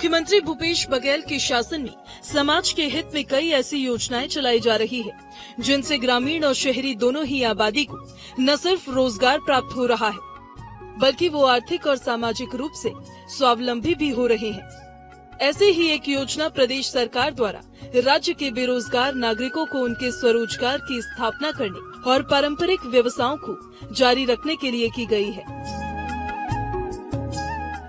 मुख्यमंत्री भूपेश बघेल के शासन में समाज के हित में कई ऐसी योजनाएं चलाई जा रही है, जिनसे ग्रामीण और शहरी दोनों ही आबादी को न सिर्फ रोजगार प्राप्त हो रहा है, बल्कि वो आर्थिक और सामाजिक रूप से स्वावलंबी भी हो रहे हैं। ऐसे ही एक योजना प्रदेश सरकार द्वारा राज्य के बेरोजगार नागरिकों को उनके स्वरोजगार की स्थापना करने और पारंपरिक व्यवसायों को जारी रखने के लिए की गई है।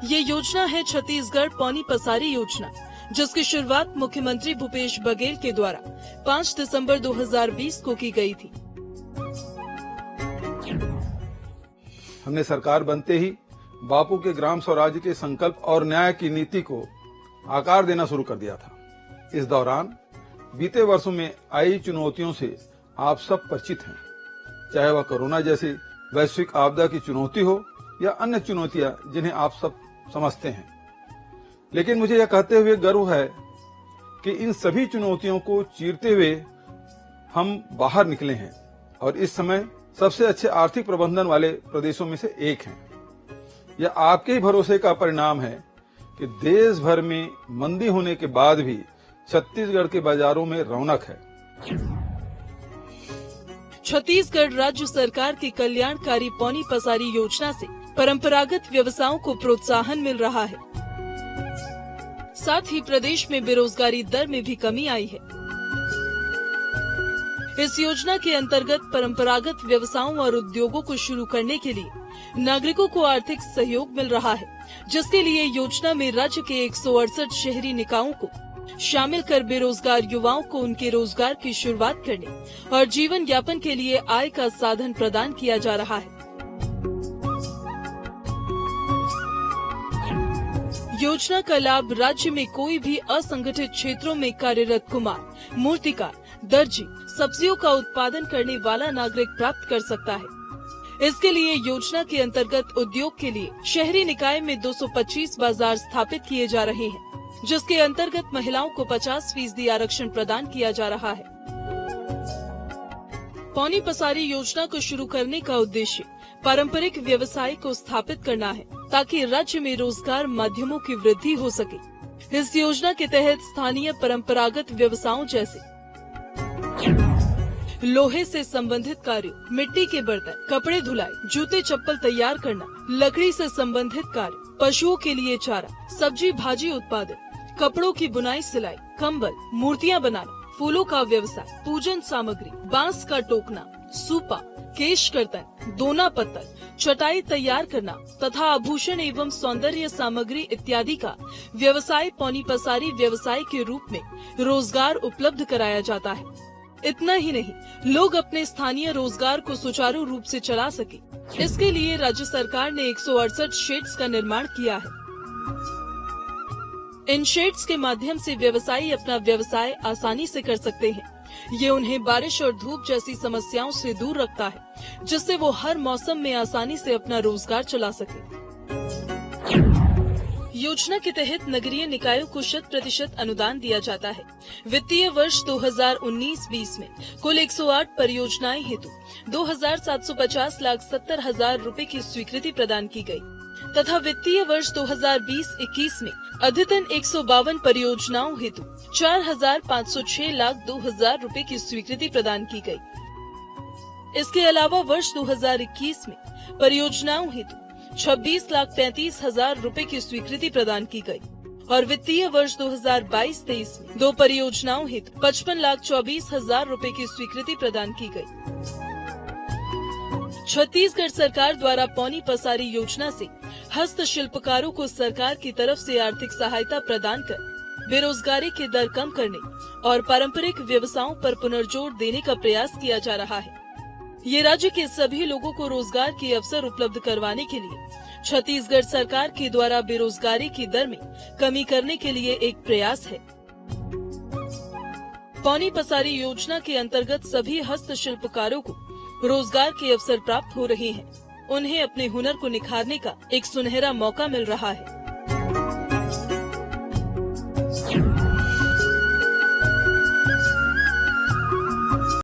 ये योजना है छत्तीसगढ़ पौनी पसारी योजना, जिसकी शुरुआत मुख्यमंत्री भूपेश बघेल के द्वारा 5 दिसंबर 2020 को की गई थी। हमने सरकार बनते ही बापू के ग्राम स्वराज्य के संकल्प और न्याय की नीति को आकार देना शुरू कर दिया था। इस दौरान बीते वर्षों में आई चुनौतियों से आप सब परिचित हैं, चाहे वह कोरोना जैसी वैश्विक आपदा की चुनौती हो या अन्य चुनौतियां जिन्हें आप सब समझते हैं। लेकिन मुझे यह कहते हुए गर्व है कि इन सभी चुनौतियों को चीरते हुए हम बाहर निकले हैं और इस समय सबसे अच्छे आर्थिक प्रबंधन वाले प्रदेशों में से एक हैं। यह आपके ही भरोसे का परिणाम है कि देश भर में मंदी होने के बाद भी छत्तीसगढ़ के बाजारों में रौनक है। छत्तीसगढ़ राज्य सरकार की कल्याणकारी पौनी पसारी योजना से परंपरागत व्यवसायों को प्रोत्साहन मिल रहा है। साथ ही प्रदेश में बेरोजगारी दर में भी कमी आई है। इस योजना के अंतर्गत परंपरागत व्यवसायों और उद्योगों को शुरू करने के लिए नागरिकों को आर्थिक सहयोग मिल रहा है, जिसके लिए योजना में राज्य के 168 शहरी निकायों को शामिल कर बेरोजगार युवाओं को उनके रोजगार की शुरुआत करने और जीवन यापन के लिए आय का साधन प्रदान किया जा रहा है। योजना का लाभ राज्य में कोई भी असंगठित क्षेत्रों में कार्यरत कुम्हार, मूर्तिकार, दर्जी, सब्जियों का उत्पादन करने वाला नागरिक प्राप्त कर सकता है। इसके लिए योजना के अंतर्गत उद्योग के लिए शहरी निकाय में 225 बाजार स्थापित किए जा रहे हैं, जिसके अंतर्गत महिलाओं को 50% आरक्षण प्रदान किया जा रहा है। पौनी पसारी योजना को शुरू करने का उद्देश्य पारंपरिक व्यवसाय को स्थापित करना है, ताकि राज्य में रोजगार माध्यमों की वृद्धि हो सके। इस योजना के तहत स्थानीय परंपरागत व्यवसायों जैसे लोहे से संबंधित कार्य, मिट्टी के बर्तन, कपड़े धुलाई, जूते चप्पल तैयार करना, लकड़ी से संबंधित कार्य, पशुओं के लिए चारा, सब्जी भाजी उत्पादन, कपड़ों की बुनाई सिलाई, कंबल, मूर्तियां बनाना, फूलों का व्यवसाय, पूजन सामग्री, बांस का टोकना, सूपा, केश कर्तन, दोना पत्तल, चटाई तैयार करना तथा आभूषण एवं सौंदर्य सामग्री इत्यादि का व्यवसाय पौनी पसारी व्यवसाय के रूप में रोजगार उपलब्ध कराया जाता है। इतना ही नहीं, लोग अपने स्थानीय रोजगार को सुचारू रूप से चला सके, इसके लिए राज्य सरकार ने 168 शेड्स का निर्माण किया है। इन शेड्स के माध्यम से व्यवसायी अपना व्यवसाय आसानी से कर सकते हैं। ये उन्हें बारिश और धूप जैसी समस्याओं से दूर रखता है, जिससे वो हर मौसम में आसानी से अपना रोजगार चला सके। योजना के तहत नगरीय निकायों को 100% अनुदान दिया जाता है। वित्तीय वर्ष 2019-20 में कुल 108 परियोजनाएं हेतु 2,750,70,000 रूपए की स्वीकृति प्रदान की गई तथा वित्तीय वर्ष 2020-21 में अद्यतन 152 परियोजनाओं हेतु 4,506,02,000 रूपए की स्वीकृति प्रदान की गई। इसके अलावा वर्ष 2021 में परियोजनाओं हेतु 26,35,000 रूपए की स्वीकृति प्रदान की गई और वित्तीय वर्ष 2022-23 में 2 परियोजनाओं हेतु 55,24,000 रूपए की स्वीकृति प्रदान की गई। छत्तीसगढ़ सरकार द्वारा पौनी पसारी योजना से हस्तशिल्पकारों को सरकार की तरफ से आर्थिक सहायता प्रदान कर बेरोजगारी की दर कम करने और पारंपरिक व्यवसायों पर पुनर्जोर देने का प्रयास किया जा रहा है। ये राज्य के सभी लोगों को रोजगार के अवसर उपलब्ध करवाने के लिए छत्तीसगढ़ सरकार के द्वारा बेरोजगारी की दर में कमी करने के लिए एक प्रयास है। पौनी पसारी योजना के अंतर्गत सभी हस्तशिल्पकारों को रोजगार के अवसर प्राप्त हो रहे हैं। उन्हें अपने हुनर को निखारने का एक सुनहरा मौका मिल रहा है।